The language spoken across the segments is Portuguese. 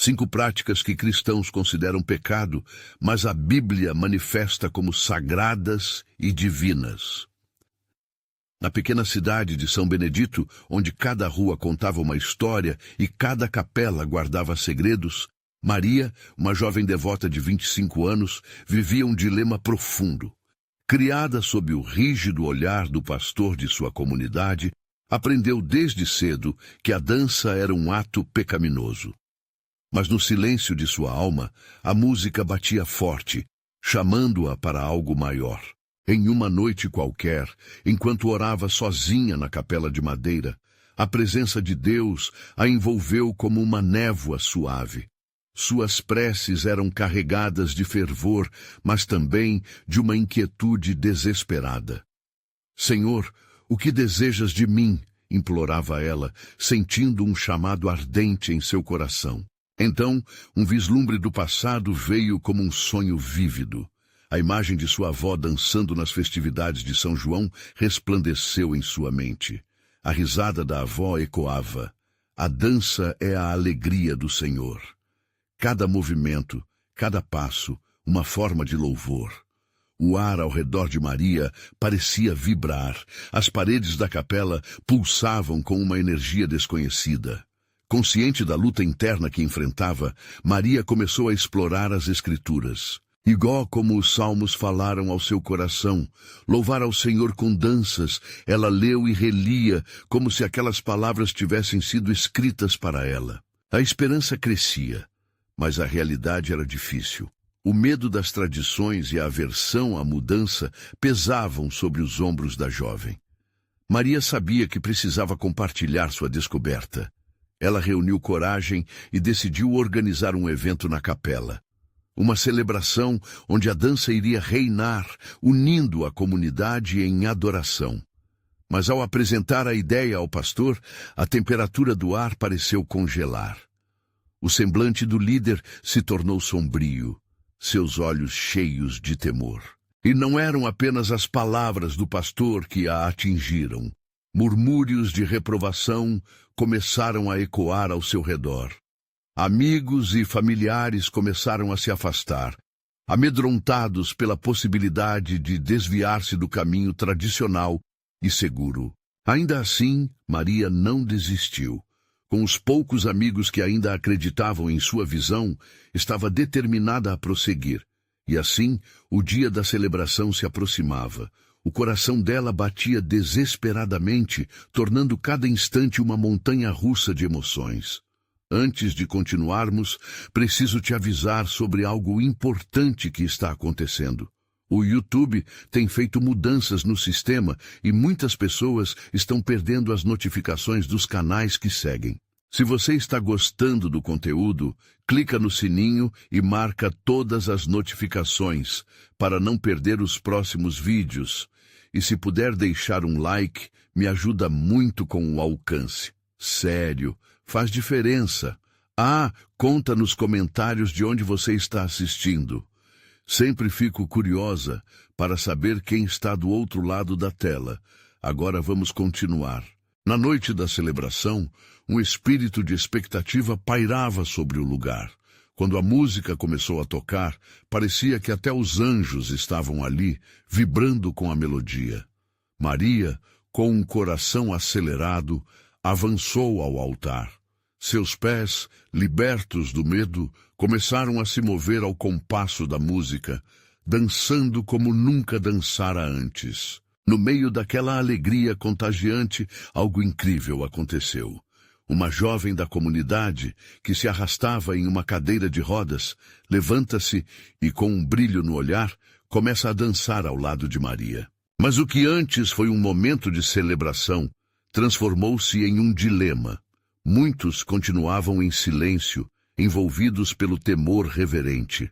5 práticas que cristãos consideram pecado, mas a Bíblia manifesta como sagradas e divinas. Na pequena cidade de São Benedito, onde cada rua contava uma história e cada capela guardava segredos, Maria, uma jovem devota de 25 anos, vivia um dilema profundo. Criada sob o rígido olhar do pastor de sua comunidade, aprendeu desde cedo que a dança era um ato pecaminoso. Mas no silêncio de sua alma, a música batia forte, chamando-a para algo maior. Em uma noite qualquer, enquanto orava sozinha na capela de madeira, a presença de Deus a envolveu como uma névoa suave. Suas preces eram carregadas de fervor, mas também de uma inquietude desesperada. Senhor, o que desejas de mim? Implorava ela, sentindo um chamado ardente em seu coração. Então, um vislumbre do passado veio como um sonho vívido. A imagem de sua avó dançando nas festividades de São João resplandeceu em sua mente. A risada da avó ecoava. A dança é a alegria do Senhor. Cada movimento, cada passo, uma forma de louvor. O ar ao redor de Maria parecia vibrar. As paredes da capela pulsavam com uma energia desconhecida. Consciente da luta interna que enfrentava, Maria começou a explorar as Escrituras. Igual como os salmos falaram ao seu coração, louvar ao Senhor com danças, ela leu e relia como se aquelas palavras tivessem sido escritas para ela. A esperança crescia, mas a realidade era difícil. O medo das tradições e a aversão à mudança pesavam sobre os ombros da jovem. Maria sabia que precisava compartilhar sua descoberta. Ela reuniu coragem e decidiu organizar um evento na capela. Uma celebração onde a dança iria reinar, unindo a comunidade em adoração. Mas ao apresentar a ideia ao pastor, a temperatura do ar pareceu congelar. O semblante do líder se tornou sombrio, seus olhos cheios de temor. E não eram apenas as palavras do pastor que a atingiram. Murmúrios de reprovação começaram a ecoar ao seu redor. Amigos e familiares começaram a se afastar, amedrontados pela possibilidade de desviar-se do caminho tradicional e seguro. Ainda assim, Maria não desistiu. Com os poucos amigos que ainda acreditavam em sua visão, estava determinada a prosseguir. E assim, o dia da celebração se aproximava. O coração dela batia desesperadamente, tornando cada instante uma montanha-russa de emoções. Antes de continuarmos, preciso te avisar sobre algo importante que está acontecendo. O YouTube tem feito mudanças no sistema e muitas pessoas estão perdendo as notificações dos canais que seguem. Se você está gostando do conteúdo, clica no sininho e marca todas as notificações para não perder os próximos vídeos. E se puder deixar um like, me ajuda muito com o alcance. Sério, faz diferença. Conta nos comentários de onde você está assistindo. Sempre fico curiosa para saber quem está do outro lado da tela. Agora vamos continuar. Na noite da celebração, um espírito de expectativa pairava sobre o lugar. Quando a música começou a tocar, parecia que até os anjos estavam ali, vibrando com a melodia. Maria, com um coração acelerado, avançou ao altar. Seus pés, libertos do medo, começaram a se mover ao compasso da música, dançando como nunca dançara antes. No meio daquela alegria contagiante, algo incrível aconteceu. Uma jovem da comunidade, que se arrastava em uma cadeira de rodas, levanta-se e, com um brilho no olhar, começa a dançar ao lado de Maria. Mas o que antes foi um momento de celebração, transformou-se em um dilema. Muitos continuavam em silêncio, envolvidos pelo temor reverente.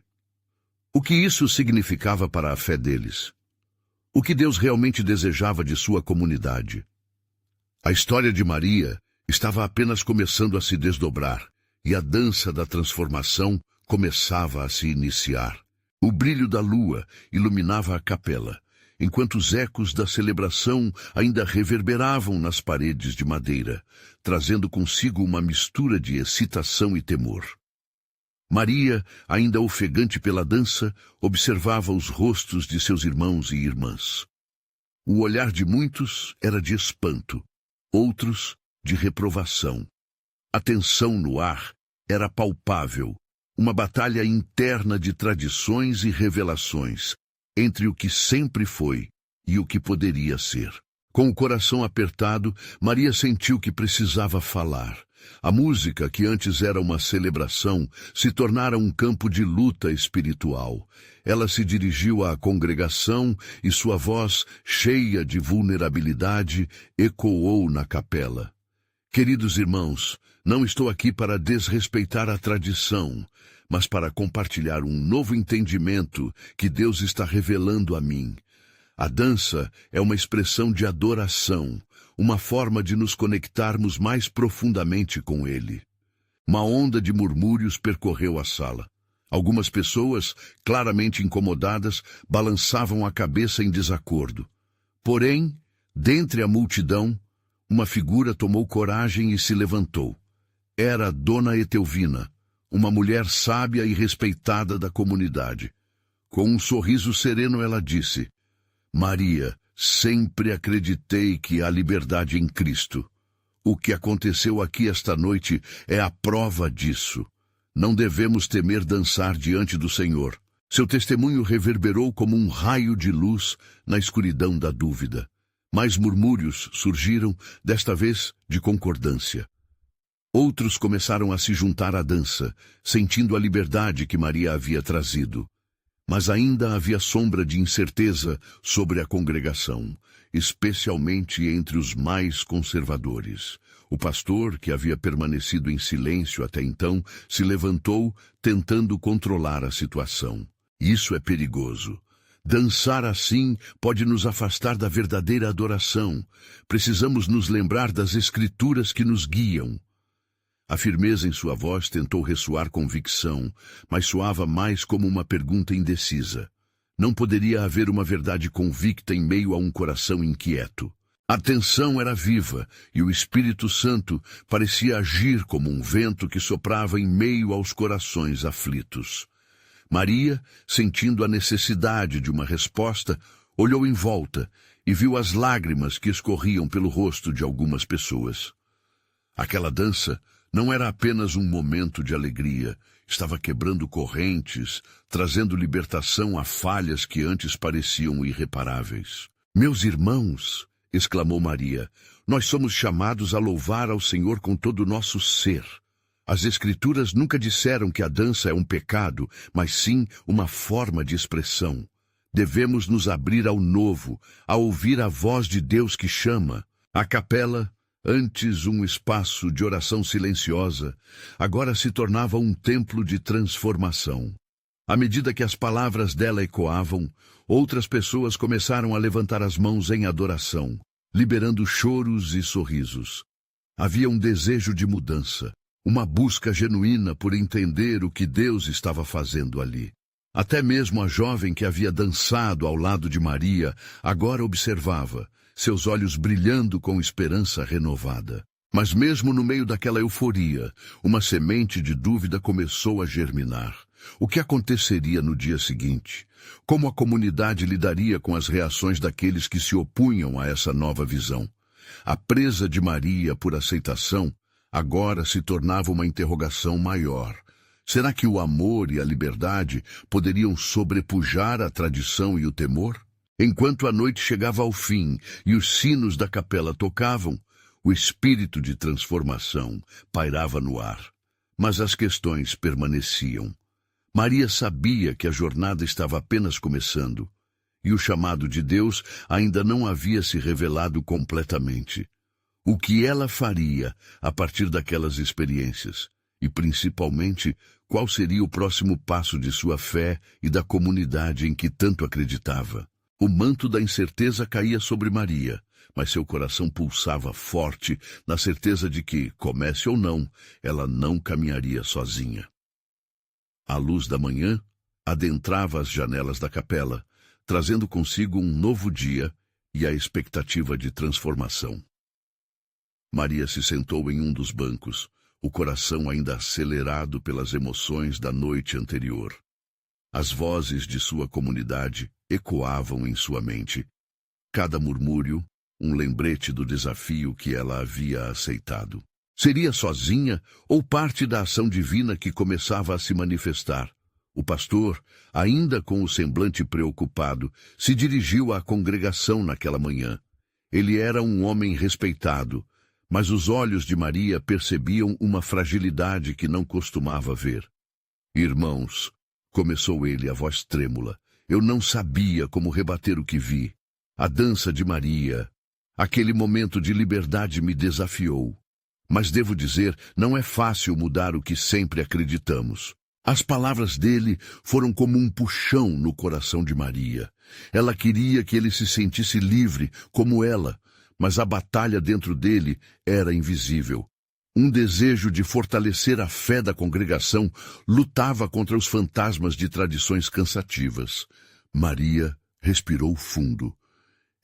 O que isso significava para a fé deles? O que Deus realmente desejava de sua comunidade? A história de Maria estava apenas começando a se desdobrar, e a dança da transformação começava a se iniciar. O brilho da lua iluminava a capela, enquanto os ecos da celebração ainda reverberavam nas paredes de madeira, trazendo consigo uma mistura de excitação e temor. Maria, ainda ofegante pela dança, observava os rostos de seus irmãos e irmãs. O olhar de muitos era de espanto, outros de reprovação. A tensão no ar era palpável, uma batalha interna de tradições e revelações, entre o que sempre foi e o que poderia ser. Com o coração apertado, Maria sentiu que precisava falar. A música, que antes era uma celebração, se tornara um campo de luta espiritual. Ela se dirigiu à congregação e sua voz, cheia de vulnerabilidade, ecoou na capela. Queridos irmãos, não estou aqui para desrespeitar a tradição, mas para compartilhar um novo entendimento que Deus está revelando a mim. A dança é uma expressão de adoração, uma forma de nos conectarmos mais profundamente com Ele. Uma onda de murmúrios percorreu a sala. Algumas pessoas, claramente incomodadas, balançavam a cabeça em desacordo. Porém, dentre a multidão, uma figura tomou coragem e se levantou. Era Dona Etelvina, uma mulher sábia e respeitada da comunidade. Com um sorriso sereno ela disse: Maria, sempre acreditei que há liberdade em Cristo. O que aconteceu aqui esta noite é a prova disso. Não devemos temer dançar diante do Senhor. Seu testemunho reverberou como um raio de luz na escuridão da dúvida. Mais murmúrios surgiram, desta vez de concordância. Outros começaram a se juntar à dança, sentindo a liberdade que Maria havia trazido. Mas ainda havia sombra de incerteza sobre a congregação, especialmente entre os mais conservadores. O pastor, que havia permanecido em silêncio até então, se levantou, tentando controlar a situação. Isso é perigoso. Dançar assim pode nos afastar da verdadeira adoração. Precisamos nos lembrar das Escrituras que nos guiam. A firmeza em sua voz tentou ressoar convicção, mas soava mais como uma pergunta indecisa. Não poderia haver uma verdade convicta em meio a um coração inquieto. A tensão era viva, e o Espírito Santo parecia agir como um vento que soprava em meio aos corações aflitos. Maria, sentindo a necessidade de uma resposta, olhou em volta e viu as lágrimas que escorriam pelo rosto de algumas pessoas. Aquela dança não era apenas um momento de alegria, estava quebrando correntes, trazendo libertação a falhas que antes pareciam irreparáveis. Meus irmãos, exclamou Maria, nós somos chamados a louvar ao Senhor com todo o nosso ser. As Escrituras nunca disseram que a dança é um pecado, mas sim uma forma de expressão. Devemos nos abrir ao novo, a ouvir a voz de Deus que chama. A capela, antes um espaço de oração silenciosa, agora se tornava um templo de transformação. À medida que as palavras dela ecoavam, outras pessoas começaram a levantar as mãos em adoração, liberando choros e sorrisos. Havia um desejo de mudança, uma busca genuína por entender o que Deus estava fazendo ali. Até mesmo a jovem que havia dançado ao lado de Maria agora observava, seus olhos brilhando com esperança renovada. Mas mesmo no meio daquela euforia, uma semente de dúvida começou a germinar. O que aconteceria no dia seguinte? Como a comunidade lidaria com as reações daqueles que se opunham a essa nova visão? A presa de Maria por aceitação agora se tornava uma interrogação maior. Será que o amor e a liberdade poderiam sobrepujar a tradição e o temor? Enquanto a noite chegava ao fim e os sinos da capela tocavam, o espírito de transformação pairava no ar. Mas as questões permaneciam. Maria sabia que a jornada estava apenas começando, e o chamado de Deus ainda não havia se revelado completamente. O que ela faria a partir daquelas experiências? E, principalmente, qual seria o próximo passo de sua fé e da comunidade em que tanto acreditava? O manto da incerteza caía sobre Maria, mas seu coração pulsava forte na certeza de que, comece ou não, ela não caminharia sozinha. A luz da manhã adentrava as janelas da capela, trazendo consigo um novo dia e a expectativa de transformação. Maria se sentou em um dos bancos, o coração ainda acelerado pelas emoções da noite anterior. As vozes de sua comunidade ecoavam em sua mente. Cada murmúrio, um lembrete do desafio que ela havia aceitado. Seria sozinha ou parte da ação divina que começava a se manifestar? O pastor, ainda com o semblante preocupado, se dirigiu à congregação naquela manhã. Ele era um homem respeitado, mas os olhos de Maria percebiam uma fragilidade que não costumava ver. Irmãos, começou ele, a voz trêmula, eu não sabia como rebater o que vi. A dança de Maria, aquele momento de liberdade me desafiou. Mas devo dizer, não é fácil mudar o que sempre acreditamos. As palavras dele foram como um puxão no coração de Maria. Ela queria que ele se sentisse livre, como ela, mas a batalha dentro dele era invisível. Um desejo de fortalecer a fé da congregação lutava contra os fantasmas de tradições cansativas. Maria respirou fundo.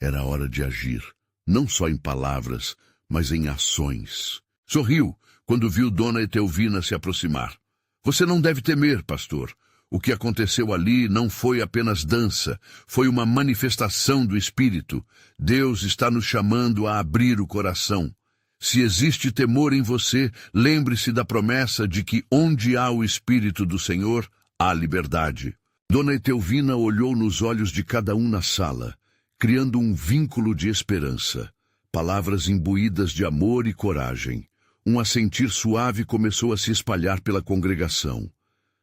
Era hora de agir, não só em palavras, mas em ações. Sorriu quando viu Dona Etelvina se aproximar. Você não deve temer, pastor. O que aconteceu ali não foi apenas dança, foi uma manifestação do Espírito. Deus está nos chamando a abrir o coração. Se existe temor em você, lembre-se da promessa de que onde há o Espírito do Senhor, há liberdade. Dona Etelvina olhou nos olhos de cada um na sala, criando um vínculo de esperança. Palavras imbuídas de amor e coragem. Um assentir suave começou a se espalhar pela congregação.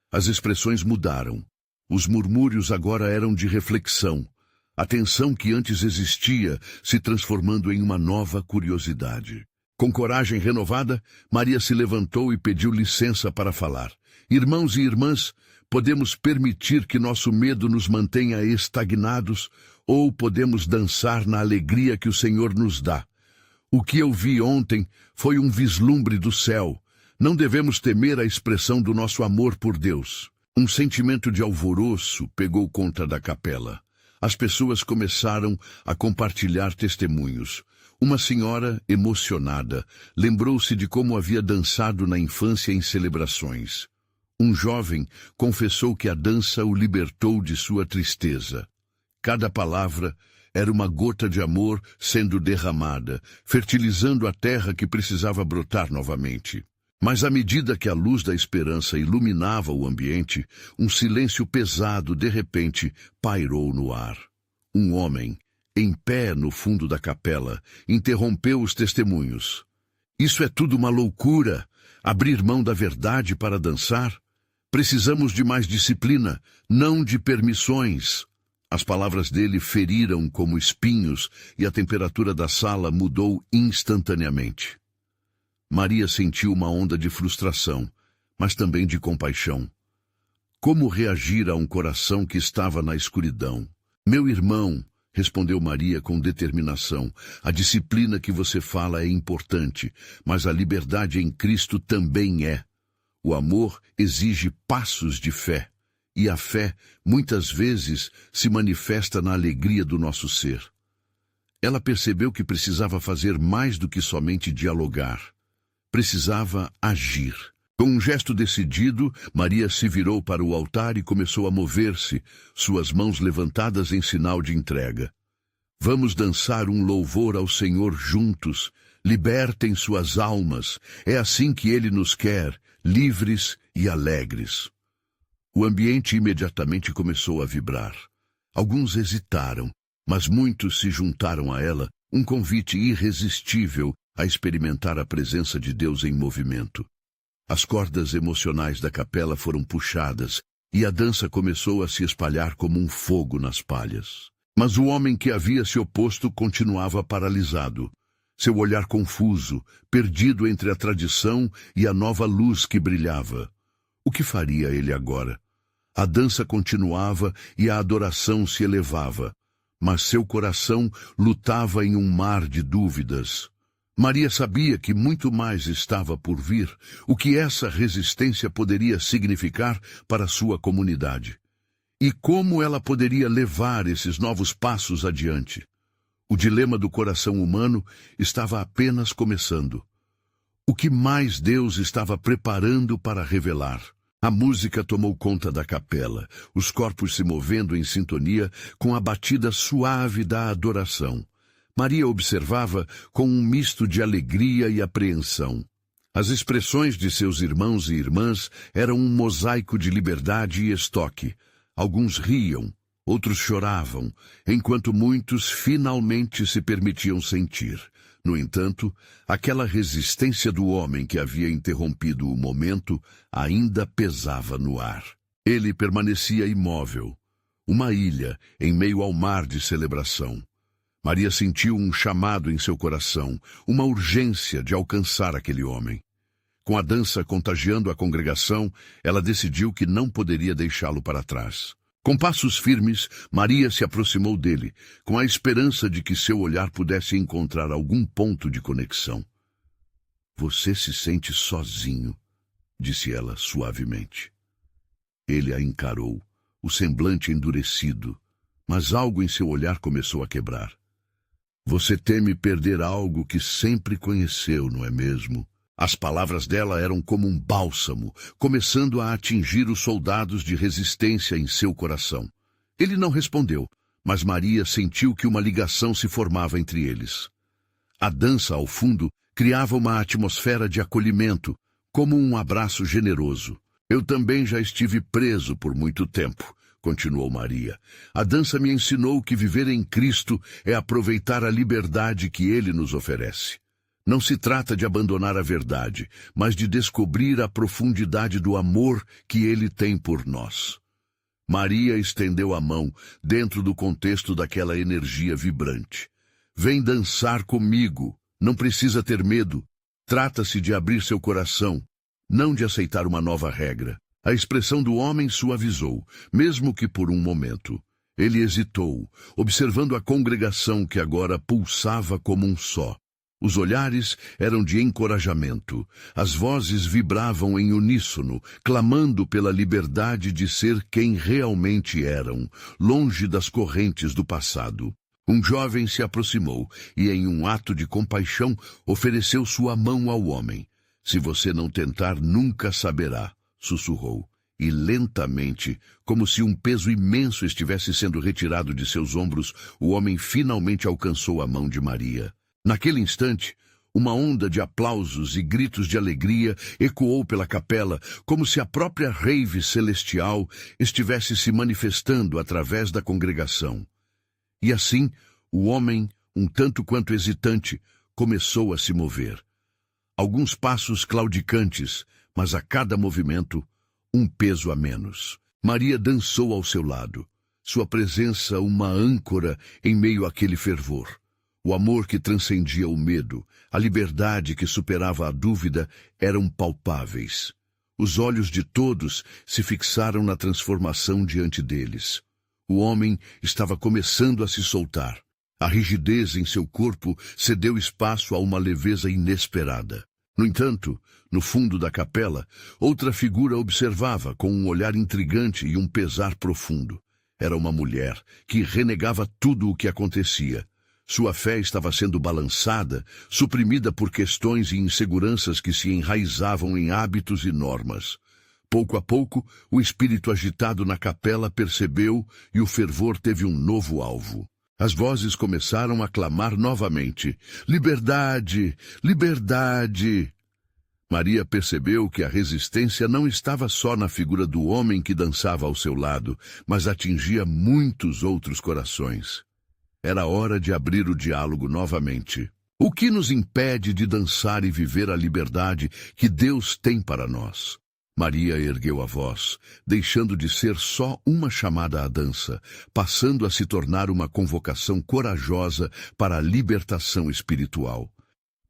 As expressões mudaram. Os murmúrios agora eram de reflexão. A tensão que antes existia se transformando em uma nova curiosidade. Com coragem renovada, Maria se levantou e pediu licença para falar. Irmãos e irmãs, podemos permitir que nosso medo nos mantenha estagnados ou podemos dançar na alegria que o Senhor nos dá. O que eu vi ontem foi um vislumbre do céu. Não devemos temer a expressão do nosso amor por Deus. Um sentimento de alvoroço pegou conta da capela. As pessoas começaram a compartilhar testemunhos. Uma senhora, emocionada, lembrou-se de como havia dançado na infância em celebrações. Um jovem confessou que a dança o libertou de sua tristeza. Cada palavra era uma gota de amor sendo derramada, fertilizando a terra que precisava brotar novamente. Mas à medida que a luz da esperança iluminava o ambiente, um silêncio pesado, de repente, pairou no ar. Um homem, em pé no fundo da capela, interrompeu os testemunhos. Isso é tudo uma loucura! Abrir mão da verdade para dançar? Precisamos de mais disciplina, não de permissões. As palavras dele feriram como espinhos e a temperatura da sala mudou instantaneamente. Maria sentiu uma onda de frustração, mas também de compaixão. Como reagir a um coração que estava na escuridão? Meu irmão, respondeu Maria com determinação, a disciplina que você fala é importante, mas a liberdade em Cristo também é. O amor exige passos de fé. E a fé, muitas vezes, se manifesta na alegria do nosso ser. Ela percebeu que precisava fazer mais do que somente dialogar. Precisava agir. Com um gesto decidido, Maria se virou para o altar e começou a mover-se, suas mãos levantadas em sinal de entrega. Vamos dançar um louvor ao Senhor juntos. Libertem suas almas. É assim que Ele nos quer, livres e alegres. O ambiente imediatamente começou a vibrar. Alguns hesitaram, mas muitos se juntaram a ela, um convite irresistível a experimentar a presença de Deus em movimento. As cordas emocionais da capela foram puxadas e a dança começou a se espalhar como um fogo nas palhas. Mas o homem que havia se oposto continuava paralisado. Seu olhar confuso, perdido entre a tradição e a nova luz que brilhava. O que faria ele agora? A dança continuava e a adoração se elevava, mas seu coração lutava em um mar de dúvidas. Maria sabia que muito mais estava por vir, o que essa resistência poderia significar para sua comunidade. E como ela poderia levar esses novos passos adiante? O dilema do coração humano estava apenas começando. O que mais Deus estava preparando para revelar? A música tomou conta da capela, os corpos se movendo em sintonia com a batida suave da adoração. Maria observava com um misto de alegria e apreensão. As expressões de seus irmãos e irmãs eram um mosaico de liberdade e estoque. Alguns riam, outros choravam, enquanto muitos finalmente se permitiam sentir. No entanto, aquela resistência do homem que havia interrompido o momento ainda pesava no ar. Ele permanecia imóvel, uma ilha em meio ao mar de celebração. Maria sentiu um chamado em seu coração, uma urgência de alcançar aquele homem. Com a dança contagiando a congregação, ela decidiu que não poderia deixá-lo para trás. Com passos firmes, Maria se aproximou dele, com a esperança de que seu olhar pudesse encontrar algum ponto de conexão. "Você se sente sozinho", disse ela suavemente. Ele a encarou, o semblante endurecido, mas algo em seu olhar começou a quebrar. "Você teme perder algo que sempre conheceu, não é mesmo?" As palavras dela eram como um bálsamo, começando a atingir os soldados de resistência em seu coração. Ele não respondeu, mas Maria sentiu que uma ligação se formava entre eles. A dança, ao fundo, criava uma atmosfera de acolhimento, como um abraço generoso. "Eu também já estive preso por muito tempo", continuou Maria. "A dança me ensinou que viver em Cristo é aproveitar a liberdade que Ele nos oferece. Não se trata de abandonar a verdade, mas de descobrir a profundidade do amor que Ele tem por nós." Maria estendeu a mão dentro do contexto daquela energia vibrante. "Vem dançar comigo. Não precisa ter medo. Trata-se de abrir seu coração, não de aceitar uma nova regra." A expressão do homem suavizou, mesmo que por um momento. Ele hesitou, observando a congregação que agora pulsava como um só. Os olhares eram de encorajamento. As vozes vibravam em uníssono, clamando pela liberdade de ser quem realmente eram, longe das correntes do passado. Um jovem se aproximou e, em um ato de compaixão, ofereceu sua mão ao homem. "Se você não tentar, nunca saberá", sussurrou. E lentamente, como se um peso imenso estivesse sendo retirado de seus ombros, o homem finalmente alcançou a mão de Maria. Naquele instante, uma onda de aplausos e gritos de alegria ecoou pela capela, como se a própria rave celestial estivesse se manifestando através da congregação. E assim, o homem, um tanto quanto hesitante, começou a se mover. Alguns passos claudicantes, mas a cada movimento, um peso a menos. Maria dançou ao seu lado, sua presença uma âncora em meio àquele fervor. O amor que transcendia o medo, a liberdade que superava a dúvida eram palpáveis. Os olhos de todos se fixaram na transformação diante deles. O homem estava começando a se soltar. A rigidez em seu corpo cedeu espaço a uma leveza inesperada. No entanto, no fundo da capela, outra figura observava com um olhar intrigante e um pesar profundo. Era uma mulher que renegava tudo o que acontecia. Sua fé estava sendo balançada, suprimida por questões e inseguranças que se enraizavam em hábitos e normas. Pouco a pouco, o espírito agitado na capela percebeu e o fervor teve um novo alvo. As vozes começaram a clamar novamente: "Liberdade! Liberdade!" Maria percebeu que a resistência não estava só na figura do homem que dançava ao seu lado, mas atingia muitos outros corações. Era hora de abrir o diálogo novamente. O que nos impede de dançar e viver a liberdade que Deus tem para nós? Maria ergueu a voz, deixando de ser só uma chamada à dança, passando a se tornar uma convocação corajosa para a libertação espiritual.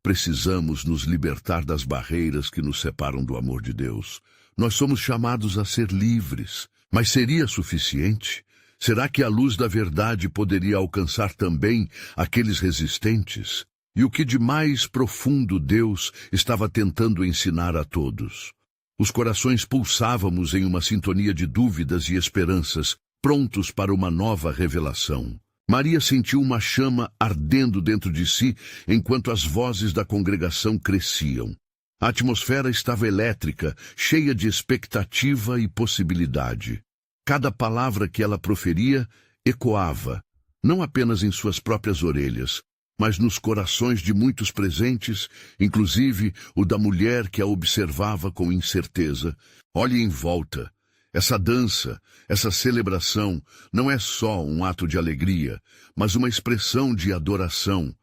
Precisamos nos libertar das barreiras que nos separam do amor de Deus. Nós somos chamados a ser livres, mas seria suficiente? Será que a luz da verdade poderia alcançar também aqueles resistentes? E o que de mais profundo Deus estava tentando ensinar a todos? Os corações pulsávamos em uma sintonia de dúvidas e esperanças, prontos para uma nova revelação. Maria sentiu uma chama ardendo dentro de si enquanto as vozes da congregação cresciam. A atmosfera estava elétrica, cheia de expectativa e possibilidade. Cada palavra que ela proferia ecoava, não apenas em suas próprias orelhas, mas nos corações de muitos presentes, inclusive o da mulher que a observava com incerteza. Olhe em volta. Essa dança, essa celebração, não é só um ato de alegria, mas uma expressão de adoração.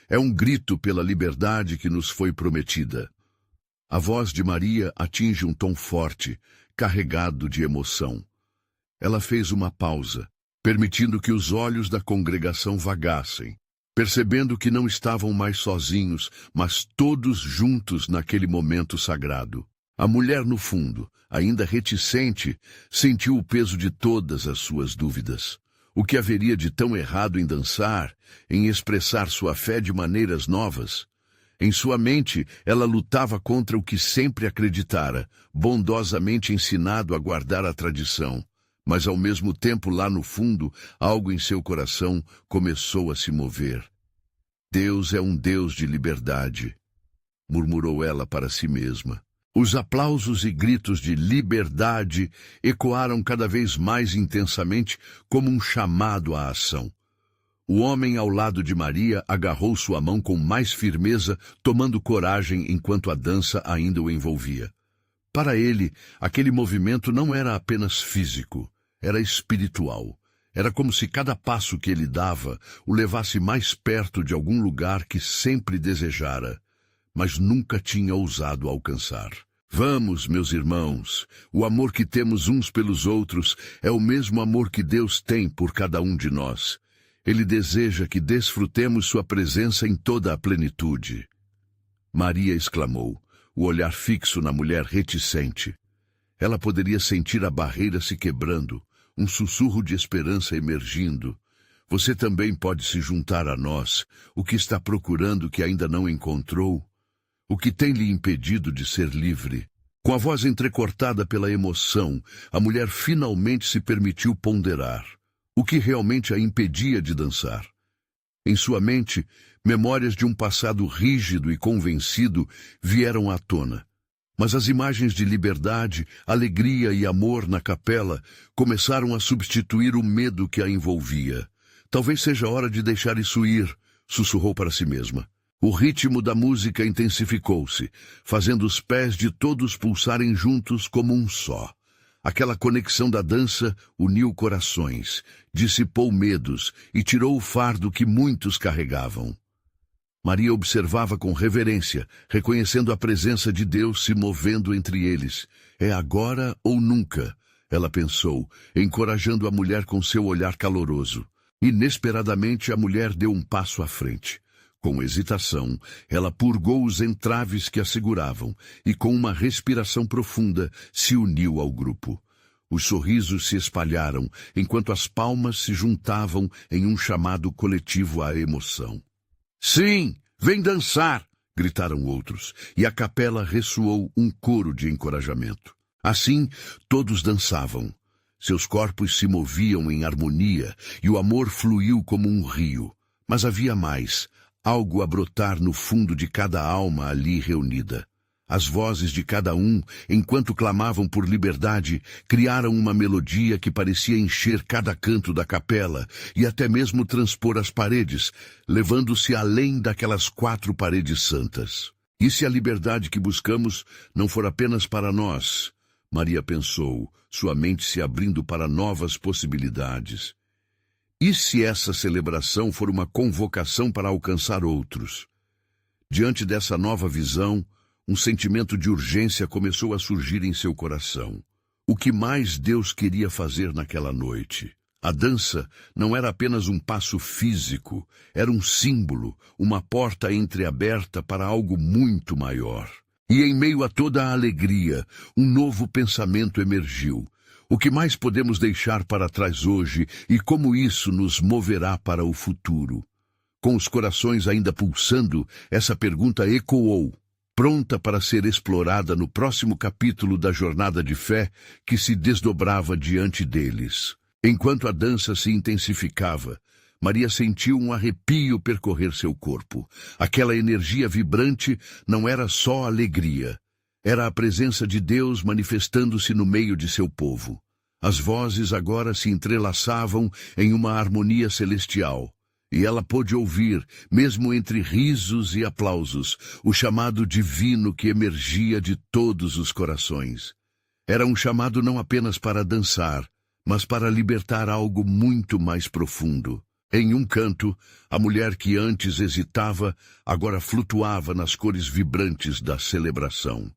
É um grito pela liberdade que nos foi prometida. A voz de Maria atinge um tom forte, carregado de emoção. Ela fez uma pausa, permitindo que os olhos da congregação vagassem, percebendo que não estavam mais sozinhos, mas todos juntos naquele momento sagrado. A mulher, no fundo, ainda reticente, sentiu o peso de todas as suas dúvidas. O que haveria de tão errado em dançar, em expressar sua fé de maneiras novas? Em sua mente, ela lutava contra o que sempre acreditara, bondosamente ensinado a guardar a tradição. Mas, ao mesmo tempo, lá no fundo, algo em seu coração começou a se mover. Deus é um Deus de liberdade, murmurou ela para si mesma. Os aplausos e gritos de liberdade ecoaram cada vez mais intensamente como um chamado à ação. O homem ao lado de Maria agarrou sua mão com mais firmeza, tomando coragem enquanto a dança ainda o envolvia. Para ele, aquele movimento não era apenas físico, era espiritual. Era como se cada passo que ele dava o levasse mais perto de algum lugar que sempre desejara, mas nunca tinha ousado alcançar. Vamos, meus irmãos, o amor que temos uns pelos outros é o mesmo amor que Deus tem por cada um de nós. Ele deseja que desfrutemos sua presença em toda a plenitude. Maria exclamou, o olhar fixo na mulher reticente. Ela poderia sentir a barreira se quebrando, um sussurro de esperança emergindo. Você também pode se juntar a nós, o que está procurando que ainda não encontrou, o que tem lhe impedido de ser livre. Com a voz entrecortada pela emoção, a mulher finalmente se permitiu ponderar o que realmente a impedia de dançar. Em sua mente, memórias de um passado rígido e convencido vieram à tona. Mas as imagens de liberdade, alegria e amor na capela começaram a substituir o medo que a envolvia. Talvez seja hora de deixar isso ir, sussurrou para si mesma. O ritmo da música intensificou-se, fazendo os pés de todos pulsarem juntos como um só. Aquela conexão da dança uniu corações, dissipou medos e tirou o fardo que muitos carregavam. Maria observava com reverência, reconhecendo a presença de Deus se movendo entre eles. É agora ou nunca, ela pensou, encorajando a mulher com seu olhar caloroso. Inesperadamente, a mulher deu um passo à frente. Com hesitação, ela purgou os entraves que a seguravam e, com uma respiração profunda, se uniu ao grupo. Os sorrisos se espalharam, enquanto as palmas se juntavam em um chamado coletivo à emoção. Sim, vem dançar! Gritaram outros, e a capela ressoou um coro de encorajamento. Assim, todos dançavam. Seus corpos se moviam em harmonia e o amor fluiu como um rio. Mas havia mais. Algo a brotar no fundo de cada alma ali reunida. As vozes de cada um, enquanto clamavam por liberdade, criaram uma melodia que parecia encher cada canto da capela e até mesmo transpor as paredes, levando-se além daquelas 4 paredes santas. E se a liberdade que buscamos não for apenas para nós? Maria pensou, sua mente se abrindo para novas possibilidades. E se essa celebração for uma convocação para alcançar outros? Diante dessa nova visão, um sentimento de urgência começou a surgir em seu coração. O que mais Deus queria fazer naquela noite? A dança não era apenas um passo físico, era um símbolo, uma porta entreaberta para algo muito maior. E em meio a toda a alegria, um novo pensamento emergiu. O que mais podemos deixar para trás hoje e como isso nos moverá para o futuro? Com os corações ainda pulsando, essa pergunta ecoou, pronta para ser explorada no próximo capítulo da jornada de fé que se desdobrava diante deles. Enquanto a dança se intensificava, Maria sentiu um arrepio percorrer seu corpo. Aquela energia vibrante não era só alegria. Era a presença de Deus manifestando-se no meio de seu povo. As vozes agora se entrelaçavam em uma harmonia celestial. E ela pôde ouvir, mesmo entre risos e aplausos, o chamado divino que emergia de todos os corações. Era um chamado não apenas para dançar, mas para libertar algo muito mais profundo. Em um canto, a mulher que antes hesitava, agora flutuava nas cores vibrantes da celebração.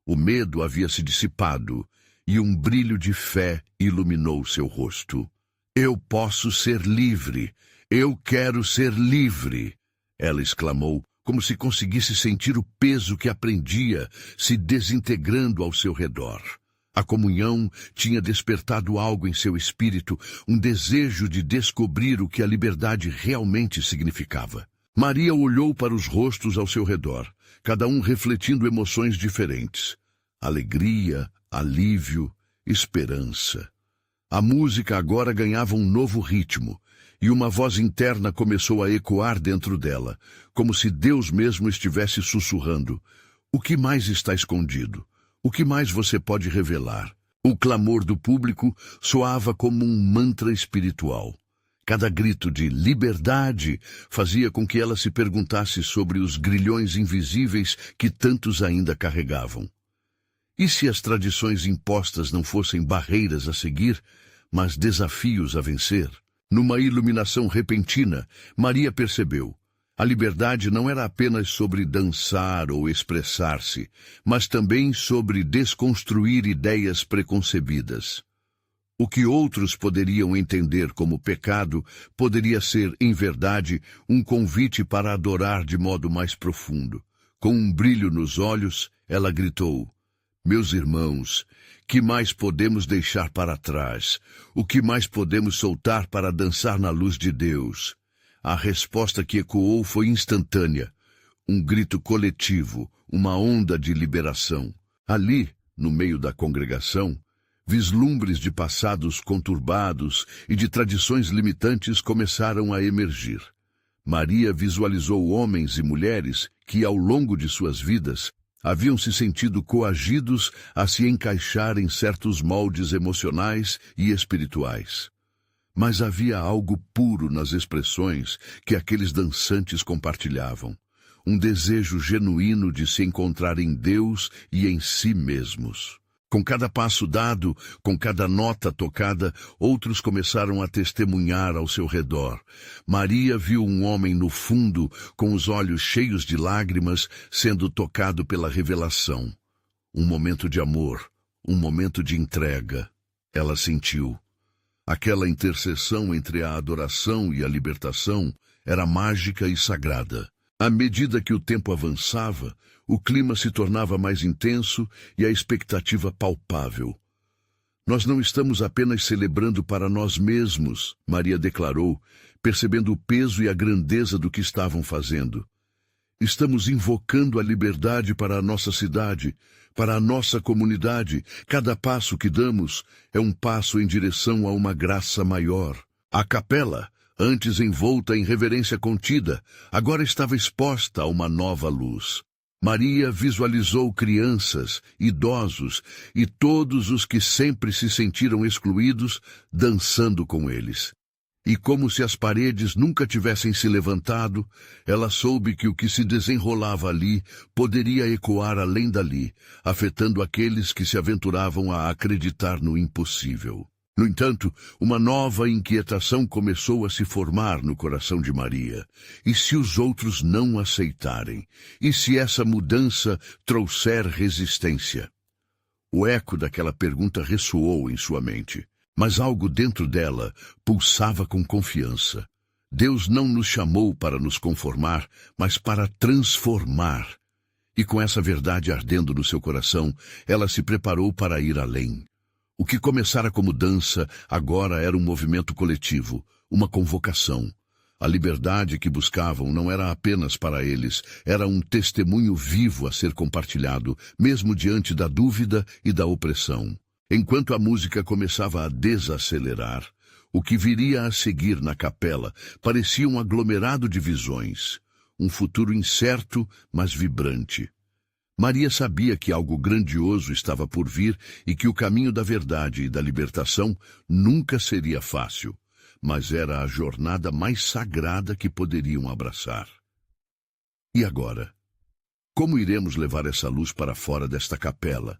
O medo havia se dissipado, e um brilho de fé iluminou seu rosto. Eu posso ser livre! Eu quero ser livre! Ela exclamou, como se conseguisse sentir o peso que aprendia se desintegrando ao seu redor. A comunhão tinha despertado algo em seu espírito, um desejo de descobrir o que a liberdade realmente significava. Maria olhou para os rostos ao seu redor, cada um refletindo emoções diferentes. Alegria, alívio, esperança. A música agora ganhava um novo ritmo, e uma voz interna começou a ecoar dentro dela, como se Deus mesmo estivesse sussurrando. O que mais está escondido? O que mais você pode revelar? O clamor do público soava como um mantra espiritual. Cada grito de liberdade fazia com que ela se perguntasse sobre os grilhões invisíveis que tantos ainda carregavam. E se as tradições impostas não fossem barreiras a seguir, mas desafios a vencer? Numa iluminação repentina, Maria percebeu. A liberdade não era apenas sobre dançar ou expressar-se, mas também sobre desconstruir ideias preconcebidas. O que outros poderiam entender como pecado poderia ser, em verdade, um convite para adorar de modo mais profundo. Com um brilho nos olhos, ela gritou: meus irmãos, que mais podemos deixar para trás? O que mais podemos soltar para dançar na luz de Deus? A resposta que ecoou foi instantânea. Um grito coletivo, uma onda de liberação. Ali, no meio da congregação, vislumbres de passados conturbados e de tradições limitantes começaram a emergir. Maria visualizou homens e mulheres que, ao longo de suas vidas, haviam se sentido coagidos a se encaixar em certos moldes emocionais e espirituais. Mas havia algo puro nas expressões que aqueles dançantes compartilhavam. Um desejo genuíno de se encontrar em Deus e em si mesmos. Com cada passo dado, com cada nota tocada, outros começaram a testemunhar ao seu redor. Maria viu um homem no fundo, com os olhos cheios de lágrimas, sendo tocado pela revelação. Um momento de amor, um momento de entrega. Ela sentiu. Aquela interseção entre a adoração e a libertação era mágica e sagrada. À medida que o tempo avançava, o clima se tornava mais intenso e a expectativa palpável. Nós não estamos apenas celebrando para nós mesmos, Maria declarou, percebendo o peso e a grandeza do que estavam fazendo. Estamos invocando a liberdade para a nossa cidade, para a nossa comunidade. Cada passo que damos é um passo em direção a uma graça maior. A capela, antes envolta em reverência contida, agora estava exposta a uma nova luz. Maria visualizou crianças, idosos e todos os que sempre se sentiram excluídos dançando com eles. E como se as paredes nunca tivessem se levantado, ela soube que o que se desenrolava ali poderia ecoar além dali, afetando aqueles que se aventuravam a acreditar no impossível. No entanto, uma nova inquietação começou a se formar no coração de Maria. E se os outros não aceitarem? E se essa mudança trouxer resistência? O eco daquela pergunta ressoou em sua mente. Mas algo dentro dela pulsava com confiança. Deus não nos chamou para nos conformar, mas para transformar. E com essa verdade ardendo no seu coração, ela se preparou para ir além. O que começara como dança, agora era um movimento coletivo, uma convocação. A liberdade que buscavam não era apenas para eles, era um testemunho vivo a ser compartilhado, mesmo diante da dúvida e da opressão. Enquanto a música começava a desacelerar, O que viria a seguir na capela parecia um aglomerado de visões, um futuro incerto, mas vibrante. Maria sabia que algo grandioso estava por vir e que o caminho da verdade e da libertação nunca seria fácil, mas era a jornada mais sagrada que poderiam abraçar. E agora? Como iremos levar essa luz para fora desta capela?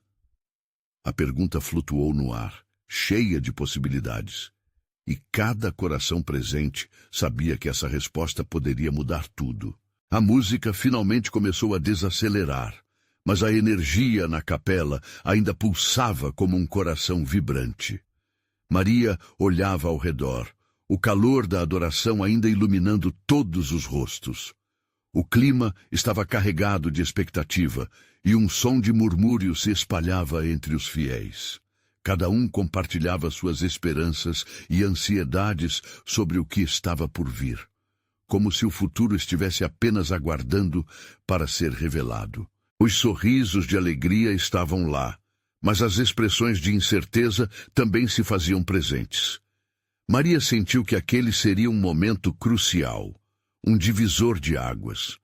A pergunta flutuou no ar, cheia de possibilidades. E cada coração presente sabia que essa resposta poderia mudar tudo. A música finalmente começou a desacelerar, mas a energia na capela ainda pulsava como um coração vibrante. Maria olhava ao redor, o calor da adoração ainda iluminando todos os rostos. O clima estava carregado de expectativa e um som de murmúrio se espalhava entre os fiéis. Cada um compartilhava suas esperanças e ansiedades sobre o que estava por vir, como se o futuro estivesse apenas aguardando para ser revelado. Os sorrisos de alegria estavam lá, mas as expressões de incerteza também se faziam presentes. Maria sentiu que aquele seria um momento crucial, um divisor de águas.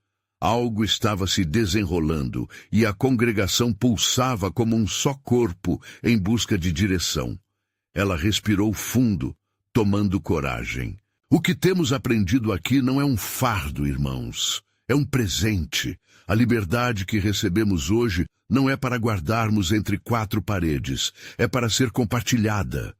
Algo estava se desenrolando e a congregação pulsava como um só corpo em busca de direção. Ela respirou fundo, tomando coragem. O que temos aprendido aqui não é um fardo, irmãos. É um presente. A liberdade que recebemos hoje não é para guardarmos entre quatro paredes, é para ser compartilhada.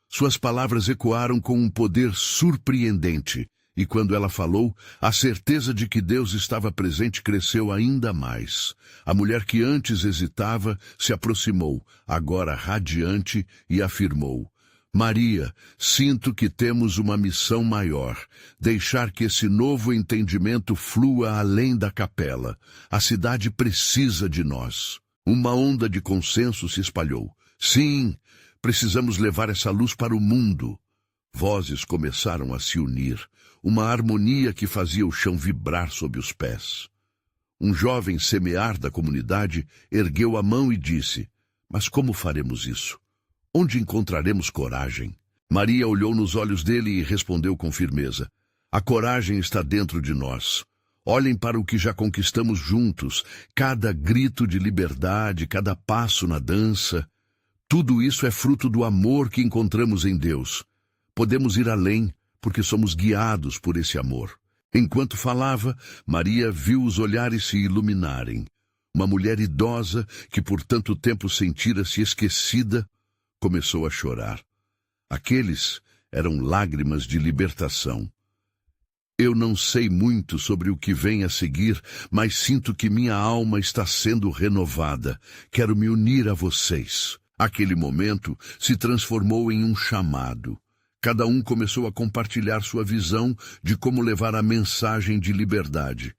Suas palavras ecoaram com um poder surpreendente. E quando ela falou, a certeza de que Deus estava presente cresceu ainda mais. A mulher que antes hesitava se aproximou, agora radiante, e afirmou: Maria, sinto que temos uma missão maior, deixar que esse novo entendimento flua além da capela. A cidade precisa de nós. Uma onda de consenso se espalhou. Sim, precisamos levar essa luz para o mundo. Vozes começaram a se unir. Uma harmonia que fazia o chão vibrar sob os pés. Um jovem semear da comunidade ergueu a mão e disse: Mas como faremos isso? Onde encontraremos coragem? Maria olhou nos olhos dele e respondeu com firmeza: A coragem está dentro de nós. Olhem para o que já conquistamos juntos, cada grito de liberdade, cada passo na dança. Tudo isso é fruto do amor que encontramos em Deus. Podemos ir além, porque somos guiados por esse amor. Enquanto falava, Maria viu os olhares se iluminarem. Uma mulher idosa, que por tanto tempo sentira-se esquecida, começou a chorar. Aqueles eram lágrimas de libertação. Eu não sei muito sobre o que vem a seguir, mas sinto que minha alma está sendo renovada. Quero me unir a vocês. Aquele momento se transformou em um chamado. Cada um começou a compartilhar sua visão de como levar a mensagem de liberdade.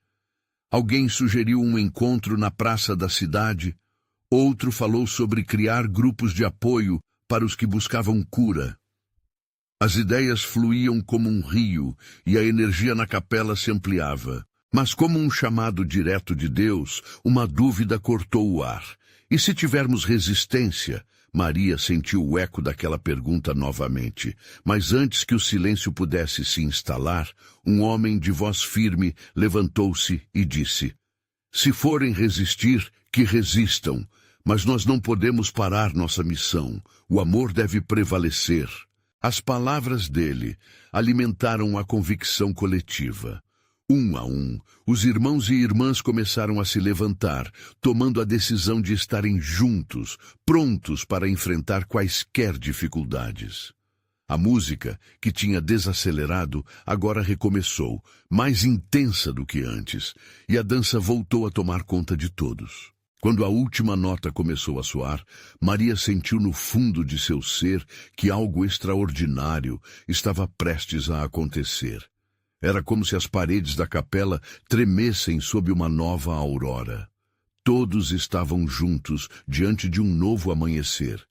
Alguém sugeriu um encontro na praça da cidade, outro falou sobre criar grupos de apoio para os que buscavam cura. As ideias fluíam como um rio e a energia na capela se ampliava. Mas como um chamado direto de Deus, uma dúvida cortou o ar. E se tivermos resistência? Maria sentiu o eco daquela pergunta novamente, mas antes que o silêncio pudesse se instalar, um homem de voz firme levantou-se e disse: Se forem resistir, que resistam, mas nós não podemos parar nossa missão. O amor deve prevalecer. As palavras dele alimentaram a convicção coletiva. Um a um, os irmãos e irmãs começaram a se levantar, tomando a decisão de estarem juntos, prontos para enfrentar quaisquer dificuldades. A música, que tinha desacelerado, agora recomeçou, mais intensa do que antes, e a dança voltou a tomar conta de todos. Quando a última nota começou a soar, Maria sentiu no fundo de seu ser que algo extraordinário estava prestes a acontecer. Era como se as paredes da capela tremessem sob uma nova aurora. Todos estavam juntos diante de um novo amanhecer,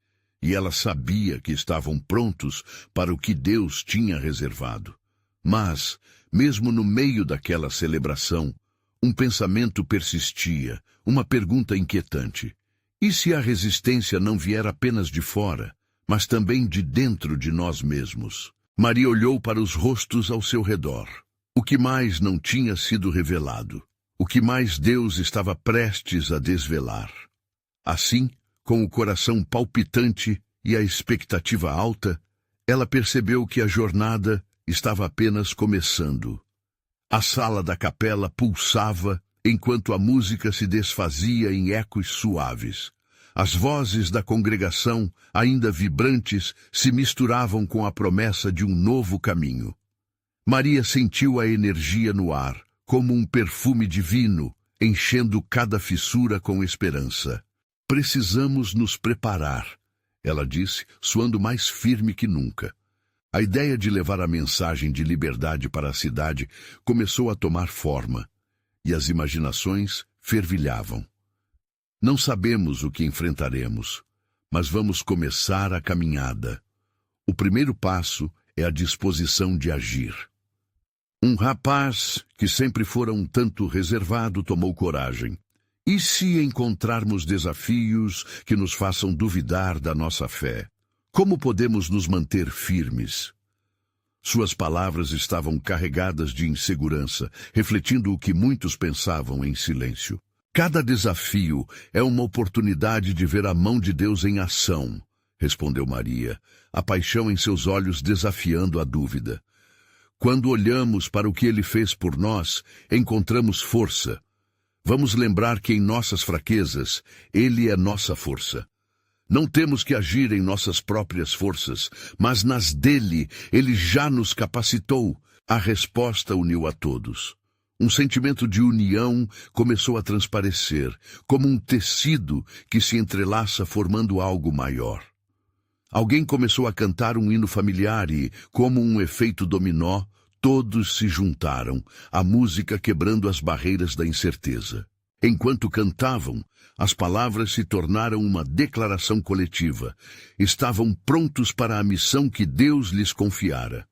e ela sabia que estavam prontos para o que Deus tinha reservado. Mas, mesmo no meio daquela celebração, um pensamento persistia, uma pergunta inquietante. E se a resistência não vier apenas de fora, mas também de dentro de nós mesmos? Maria olhou para os rostos ao seu redor. O que mais não tinha sido revelado? O que mais Deus estava prestes a desvelar? Assim, com o coração palpitante e a expectativa alta, ela percebeu que a jornada estava apenas começando. A sala da capela pulsava enquanto a música se desfazia em ecos suaves. As vozes da congregação, ainda vibrantes, se misturavam com a promessa de um novo caminho. Maria sentiu a energia no ar, como um perfume divino, enchendo cada fissura com esperança. Precisamos nos preparar, ela disse, soando mais firme que nunca. A ideia de levar a mensagem de liberdade para a cidade começou a tomar forma, e as imaginações fervilhavam. Não sabemos o que enfrentaremos, mas vamos começar a caminhada. O primeiro passo é a disposição de agir. Um rapaz, que sempre fora um tanto reservado, tomou coragem. E se encontrarmos desafios que nos façam duvidar da nossa fé? Como podemos nos manter firmes? Suas palavras estavam carregadas de insegurança, refletindo o que muitos pensavam em silêncio. Cada desafio é uma oportunidade de ver a mão de Deus em ação, respondeu Maria, a paixão em seus olhos desafiando a dúvida. Quando olhamos para o que Ele fez por nós, encontramos força. Vamos lembrar que em nossas fraquezas, Ele é nossa força. Não temos que agir em nossas próprias forças, mas nas dele, Ele já nos capacitou. A resposta uniu a todos. Um sentimento de união começou a transparecer, como um tecido que se entrelaça formando algo maior. Alguém começou a cantar um hino familiar e, como um efeito dominó, todos se juntaram, a música quebrando as barreiras da incerteza. Enquanto cantavam, as palavras se tornaram uma declaração coletiva. Estavam prontos para a missão que Deus lhes confiara.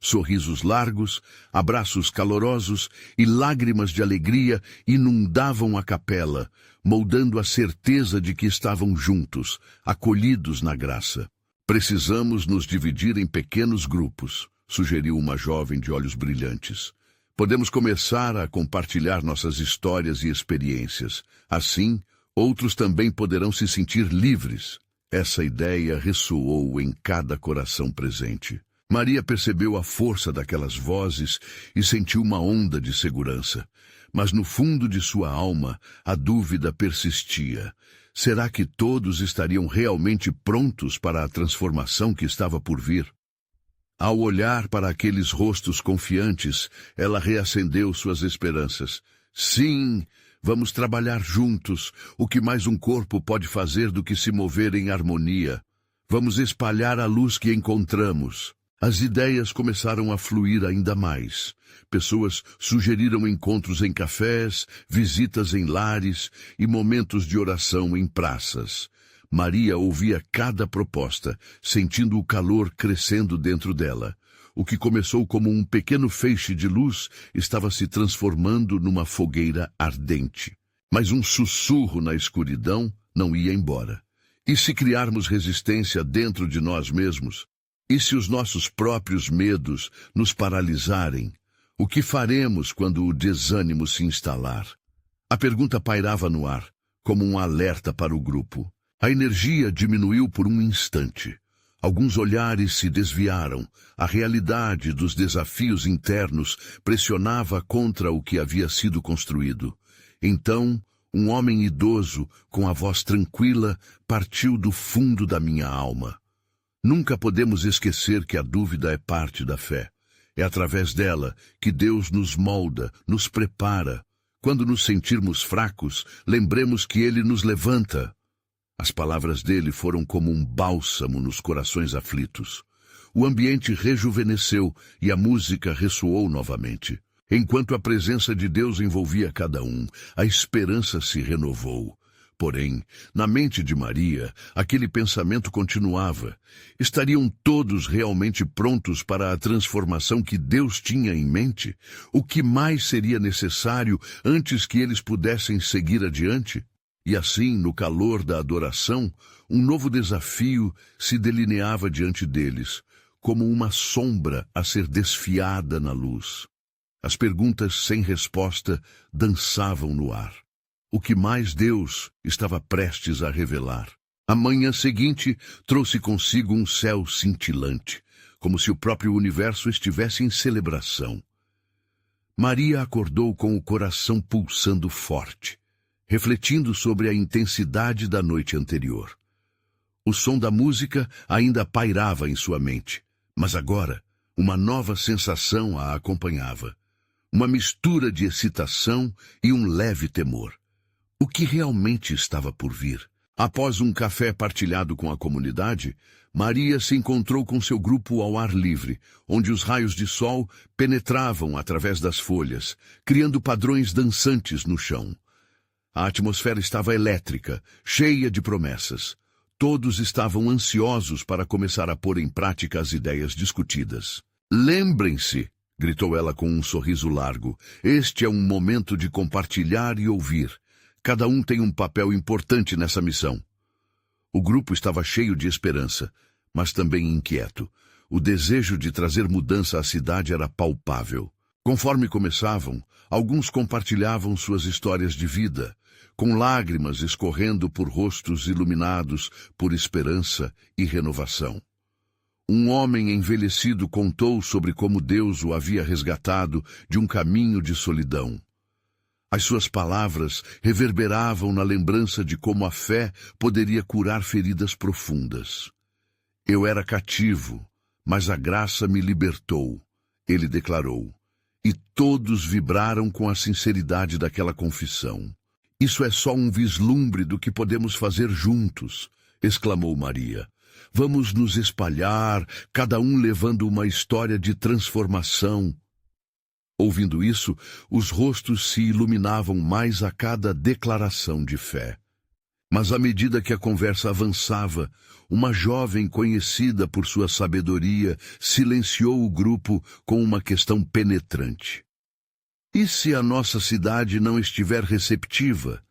Sorrisos largos, abraços calorosos e lágrimas de alegria inundavam a capela, moldando a certeza de que estavam juntos, acolhidos na graça. Precisamos nos dividir em pequenos grupos, sugeriu uma jovem de olhos brilhantes. Podemos começar a compartilhar nossas histórias e experiências. Assim, outros também poderão se sentir livres. Essa ideia ressoou em cada coração presente. Maria percebeu a força daquelas vozes e sentiu uma onda de segurança. Mas no fundo de sua alma, a dúvida persistia. Será que todos estariam realmente prontos para a transformação que estava por vir? Ao olhar para aqueles rostos confiantes, ela reacendeu suas esperanças. Sim, vamos trabalhar juntos. O que mais um corpo pode fazer do que se mover em harmonia? Vamos espalhar a luz que encontramos. As ideias começaram a fluir ainda mais. Pessoas sugeriram encontros em cafés, visitas em lares e momentos de oração em praças. Maria ouvia cada proposta, sentindo o calor crescendo dentro dela. O que começou como um pequeno feixe de luz estava se transformando numa fogueira ardente. Mas um sussurro na escuridão não ia embora. E se criarmos resistência dentro de nós mesmos? E se os nossos próprios medos nos paralisarem? O que faremos quando o desânimo se instalar? A pergunta pairava no ar, como um alerta para o grupo. A energia diminuiu por um instante. Alguns olhares se desviaram. A realidade dos desafios internos pressionava contra o que havia sido construído. Então, um homem idoso, com a voz tranquila, partiu do fundo da minha alma. Nunca podemos esquecer que a dúvida é parte da fé. É através dela que Deus nos molda, nos prepara. Quando nos sentirmos fracos, lembremos que Ele nos levanta. As palavras dele foram como um bálsamo nos corações aflitos. O ambiente rejuvenesceu e a música ressoou novamente. Enquanto a presença de Deus envolvia cada um, a esperança se renovou. Porém, na mente de Maria, aquele pensamento continuava. Estariam todos realmente prontos para a transformação que Deus tinha em mente? O que mais seria necessário antes que eles pudessem seguir adiante? E assim, no calor da adoração, um novo desafio se delineava diante deles. como uma sombra a ser desfiada na luz. As perguntas sem resposta dançavam no ar. O que mais Deus estava prestes a revelar? A manhã seguinte trouxe consigo um céu cintilante, como se o próprio universo estivesse em celebração. Maria acordou com o coração pulsando forte, refletindo sobre a intensidade da noite anterior. O som da música ainda pairava em sua mente, mas agora uma nova sensação a acompanhava. Uma mistura de excitação e um leve temor. O que realmente estava por vir? Após um café partilhado com a comunidade, Maria se encontrou com seu grupo ao ar livre, onde os raios de sol penetravam através das folhas, criando padrões dançantes no chão. A atmosfera estava elétrica, cheia de promessas. Todos estavam ansiosos para começar a pôr em prática as ideias discutidas. Lembrem-se, gritou ela com um sorriso largo, este é um momento de compartilhar e ouvir. Cada um tem um papel importante nessa missão. O grupo estava cheio de esperança, mas também inquieto. O desejo de trazer mudança à cidade era palpável. Conforme começavam, alguns compartilhavam suas histórias de vida, com lágrimas escorrendo por rostos iluminados por esperança e renovação. Um homem envelhecido contou sobre como Deus o havia resgatado de um caminho de solidão. As suas palavras reverberavam na lembrança de como a fé poderia curar feridas profundas. Eu era cativo, mas a graça me libertou, ele declarou. E todos vibraram com a sinceridade daquela confissão. Isso é só um vislumbre do que podemos fazer juntos, exclamou Maria. Vamos nos espalhar, cada um levando uma história de transformação. Ouvindo isso, os rostos se iluminavam mais a cada declaração de fé. Mas à medida que a conversa avançava, uma jovem conhecida por sua sabedoria silenciou o grupo com uma questão penetrante. E se a nossa cidade não estiver receptiva?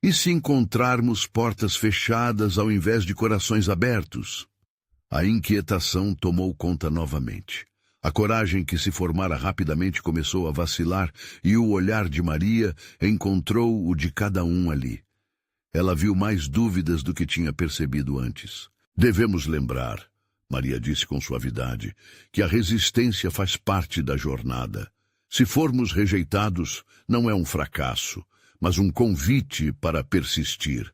E se encontrarmos portas fechadas ao invés de corações abertos? A inquietação tomou conta novamente. A coragem que se formara rapidamente começou a vacilar e o olhar de Maria encontrou o de cada um ali. Ela viu mais dúvidas do que tinha percebido antes. Devemos lembrar, Maria disse com suavidade, que a resistência faz parte da jornada. Se formos rejeitados, não é um fracasso, mas um convite para persistir.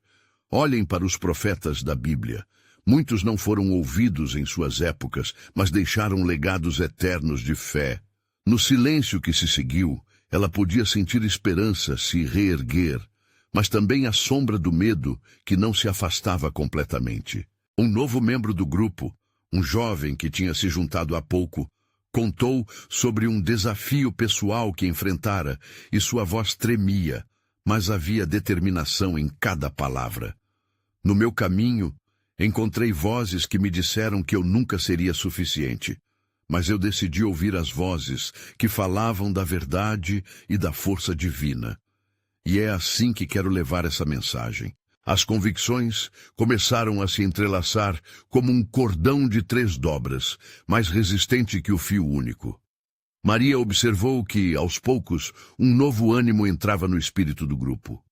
Olhem para os profetas da Bíblia. Muitos não foram ouvidos em suas épocas, mas deixaram legados eternos de fé. No silêncio que se seguiu, ela podia sentir esperança se reerguer, mas também a sombra do medo que não se afastava completamente. Um novo membro do grupo, um jovem que tinha se juntado há pouco, contou sobre um desafio pessoal que enfrentara e sua voz tremia, mas havia determinação em cada palavra. No meu caminho, encontrei vozes que me disseram que eu nunca seria suficiente, mas eu decidi ouvir as vozes que falavam da verdade e da força divina. E é assim que quero levar essa mensagem. As convicções começaram a se entrelaçar como um cordão de 3 dobras, mais resistente que o fio único. Maria observou que, aos poucos, um novo ânimo entrava no espírito do grupo.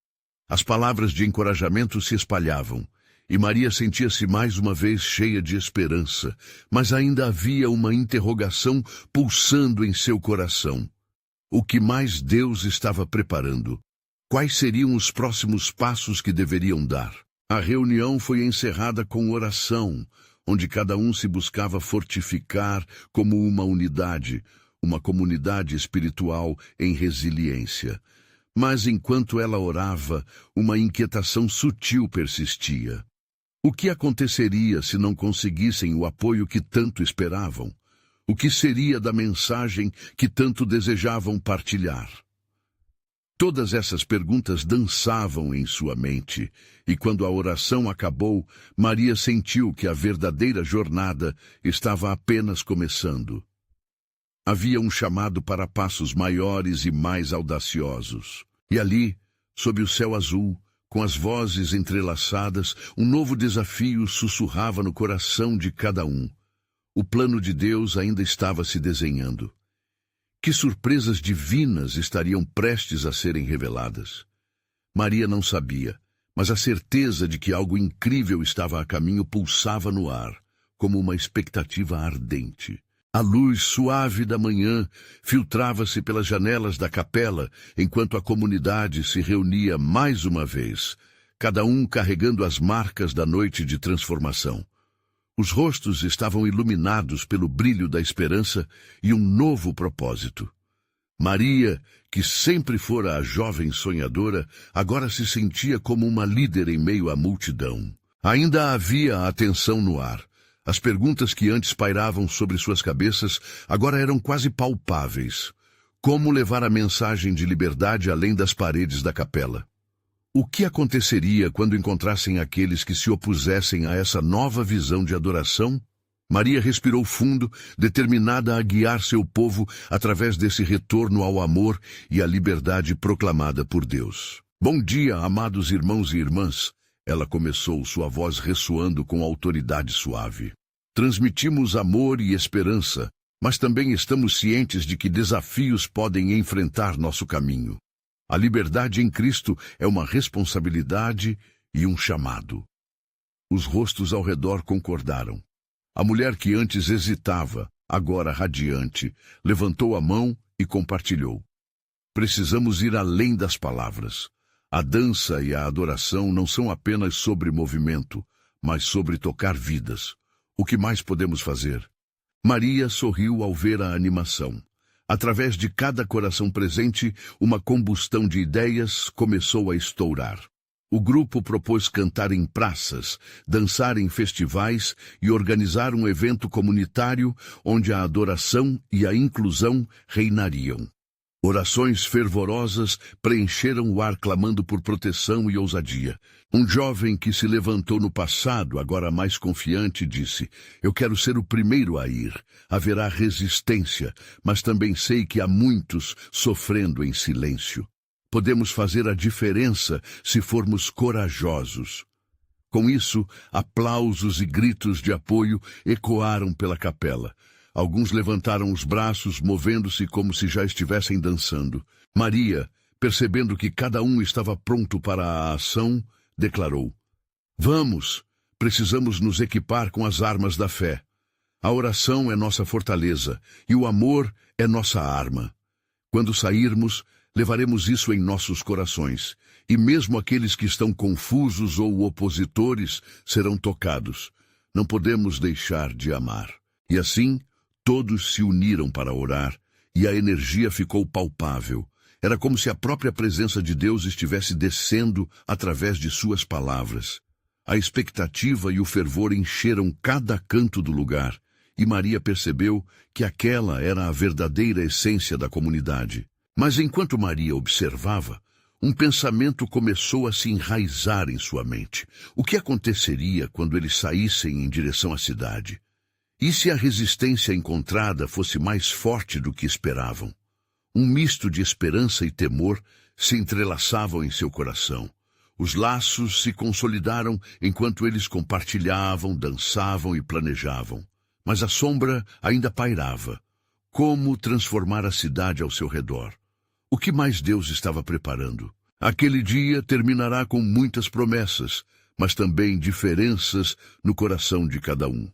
As palavras de encorajamento se espalhavam, e Maria sentia-se mais uma vez cheia de esperança, mas ainda havia uma interrogação pulsando em seu coração. O que mais Deus estava preparando? Quais seriam os próximos passos que deveriam dar? A reunião foi encerrada com oração, onde cada um se buscava fortificar como uma unidade, uma comunidade espiritual em resiliência. Mas enquanto ela orava, uma inquietação sutil persistia. O que aconteceria se não conseguissem o apoio que tanto esperavam? O que seria da mensagem que tanto desejavam partilhar? Todas essas perguntas dançavam em sua mente, e quando a oração acabou, Maria sentiu que a verdadeira jornada estava apenas começando. Havia um chamado para passos maiores e mais audaciosos. E ali, sob o céu azul, com as vozes entrelaçadas, um novo desafio sussurrava no coração de cada um. O plano de Deus ainda estava se desenhando. Que surpresas divinas estariam prestes a serem reveladas? Maria não sabia, mas a certeza de que algo incrível estava a caminho pulsava no ar, como uma expectativa ardente. A luz suave da manhã filtrava-se pelas janelas da capela, enquanto a comunidade se reunia mais uma vez, cada um carregando as marcas da noite de transformação. Os rostos estavam iluminados pelo brilho da esperança e um novo propósito. Maria, que sempre fora a jovem sonhadora, agora se sentia como uma líder em meio à multidão. Ainda havia a tensão no ar. As perguntas que antes pairavam sobre suas cabeças agora eram quase palpáveis. Como levar a mensagem de liberdade além das paredes da capela? O que aconteceria quando encontrassem aqueles que se opusessem a essa nova visão de adoração? Maria respirou fundo, determinada a guiar seu povo através desse retorno ao amor e à liberdade proclamada por Deus. Bom dia, amados irmãos e irmãs. Ela começou, sua voz ressoando com autoridade suave. Transmitimos amor e esperança, mas também estamos cientes de que desafios podem enfrentar nosso caminho. A liberdade em Cristo é uma responsabilidade e um chamado. Os rostos ao redor concordaram. A mulher que antes hesitava, agora radiante, levantou a mão e compartilhou. Precisamos ir além das palavras. A dança e a adoração não são apenas sobre movimento, mas sobre tocar vidas. O que mais podemos fazer? Maria sorriu ao ver a animação. Através de cada coração presente, uma combustão de ideias começou a estourar. O grupo propôs cantar em praças, dançar em festivais e organizar um evento comunitário onde a adoração e a inclusão reinariam. Orações fervorosas preencheram o ar clamando por proteção e ousadia. Um jovem que se levantou no passado, agora mais confiante, disse: "Eu quero ser o primeiro a ir. Haverá resistência, mas também sei que há muitos sofrendo em silêncio. Podemos fazer a diferença se formos corajosos." Com isso, aplausos e gritos de apoio ecoaram pela capela. Alguns levantaram os braços, movendo-se como se já estivessem dançando. Maria, percebendo que cada um estava pronto para a ação, declarou: "Vamos, precisamos nos equipar com as armas da fé. A oração é nossa fortaleza e o amor é nossa arma. Quando sairmos, levaremos isso em nossos corações, e mesmo aqueles que estão confusos ou opositores serão tocados. Não podemos deixar de amar." E assim, todos se uniram para orar, e a energia ficou palpável. Era como se a própria presença de Deus estivesse descendo através de suas palavras. A expectativa e o fervor encheram cada canto do lugar, e Maria percebeu que aquela era a verdadeira essência da comunidade. Mas enquanto Maria observava, um pensamento começou a se enraizar em sua mente. O que aconteceria quando eles saíssem em direção à cidade? E se a resistência encontrada fosse mais forte do que esperavam? Um misto de esperança e temor se entrelaçavam em seu coração. Os laços se consolidaram enquanto eles compartilhavam, dançavam e planejavam. Mas a sombra ainda pairava. Como transformar a cidade ao seu redor? O que mais Deus estava preparando? Aquele dia terminará com muitas promessas, mas também diferenças no coração de cada um.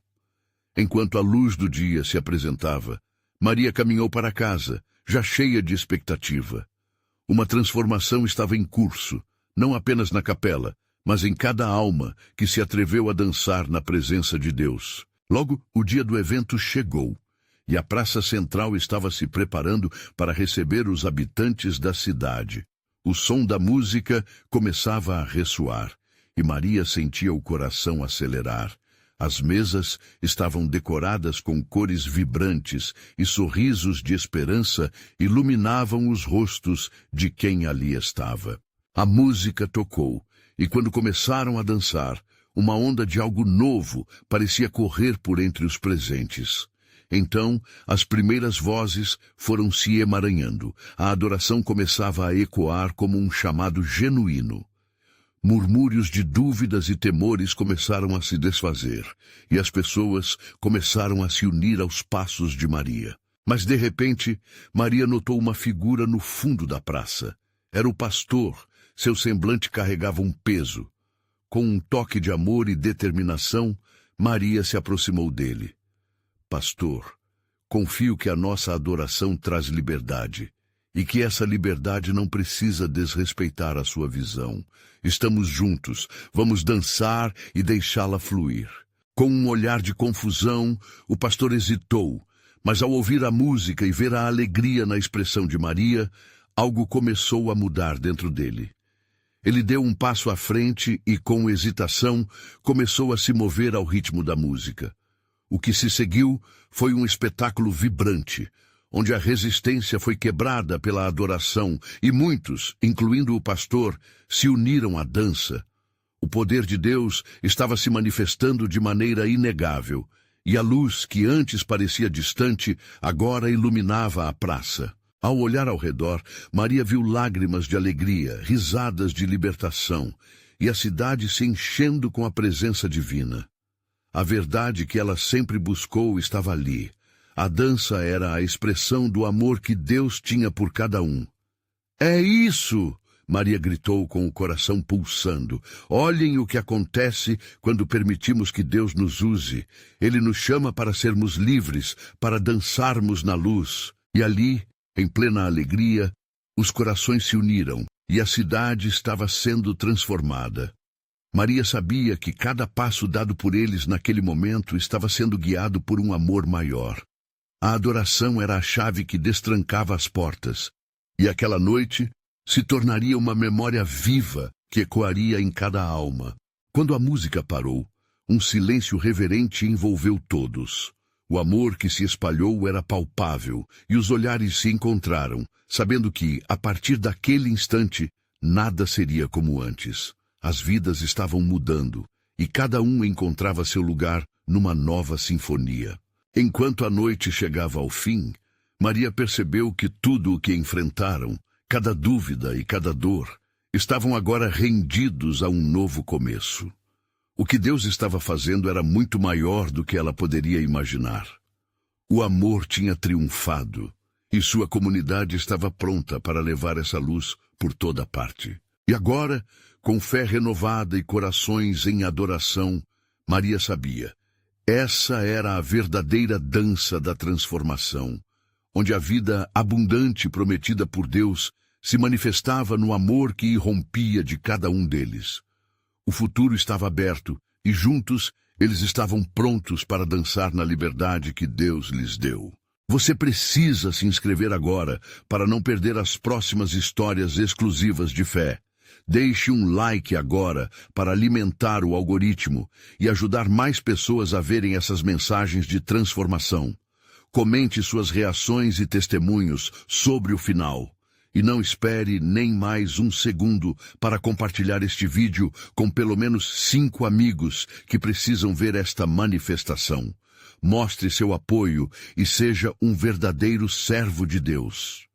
Enquanto a luz do dia se apresentava, Maria caminhou para casa, já cheia de expectativa. Uma transformação estava em curso, não apenas na capela, mas em cada alma que se atreveu a dançar na presença de Deus. Logo, o dia do evento chegou, e a praça central estava se preparando para receber os habitantes da cidade. O som da música começava a ressoar, e Maria sentia o coração acelerar. As mesas estavam decoradas com cores vibrantes e sorrisos de esperança iluminavam os rostos de quem ali estava. A música tocou, e quando começaram a dançar, uma onda de algo novo parecia correr por entre os presentes. Então, as primeiras vozes foram se emaranhando. A adoração começava a ecoar como um chamado genuíno. Murmúrios de dúvidas e temores começaram a se desfazer, e as pessoas começaram a se unir aos passos de Maria. Mas, de repente, Maria notou uma figura no fundo da praça. Era o pastor. Seu semblante carregava um peso. Com um toque de amor e determinação, Maria se aproximou dele. Pastor, confio que a nossa adoração traz liberdade, e que essa liberdade não precisa desrespeitar a sua visão. Estamos juntos, vamos dançar e deixá-la fluir. Com um olhar de confusão, o pastor hesitou, mas ao ouvir a música e ver a alegria na expressão de Maria, algo começou a mudar dentro dele. Ele deu um passo à frente e, com hesitação, começou a se mover ao ritmo da música. O que se seguiu foi um espetáculo vibrante, onde a resistência foi quebrada pela adoração e muitos, incluindo o pastor, se uniram à dança. O poder de Deus estava se manifestando de maneira inegável, e a luz que antes parecia distante agora iluminava a praça. Ao olhar ao redor, Maria viu lágrimas de alegria, risadas de libertação, e a cidade se enchendo com a presença divina. A verdade que ela sempre buscou estava ali. A dança era a expressão do amor que Deus tinha por cada um. "É isso!" Maria gritou com o coração pulsando. "Olhem o que acontece quando permitimos que Deus nos use. Ele nos chama para sermos livres, para dançarmos na luz." E ali, em plena alegria, os corações se uniram e a cidade estava sendo transformada. Maria sabia que cada passo dado por eles naquele momento estava sendo guiado por um amor maior. A adoração era a chave que destrancava as portas, e aquela noite se tornaria uma memória viva que ecoaria em cada alma. Quando a música parou, um silêncio reverente envolveu todos. O amor que se espalhou era palpável, e os olhares se encontraram, sabendo que, a partir daquele instante, nada seria como antes. As vidas estavam mudando, e cada um encontrava seu lugar numa nova sinfonia. Enquanto a noite chegava ao fim, Maria percebeu que tudo o que enfrentaram, cada dúvida e cada dor, estavam agora rendidos a um novo começo. O que Deus estava fazendo era muito maior do que ela poderia imaginar. O amor tinha triunfado, e sua comunidade estava pronta para levar essa luz por toda parte. E agora, com fé renovada e corações em adoração, Maria sabia: essa era a verdadeira dança da transformação, onde a vida abundante prometida por Deus se manifestava no amor que irrompia de cada um deles. O futuro estava aberto, e juntos eles estavam prontos para dançar na liberdade que Deus lhes deu. Você precisa se inscrever agora para não perder as próximas histórias exclusivas de fé. Deixe um like agora para alimentar o algoritmo e ajudar mais pessoas a verem essas mensagens de transformação. Comente suas reações e testemunhos sobre o final. E não espere nem mais um segundo para compartilhar este vídeo com pelo menos 5 amigos que precisam ver esta manifestação. Mostre seu apoio e seja um verdadeiro servo de Deus.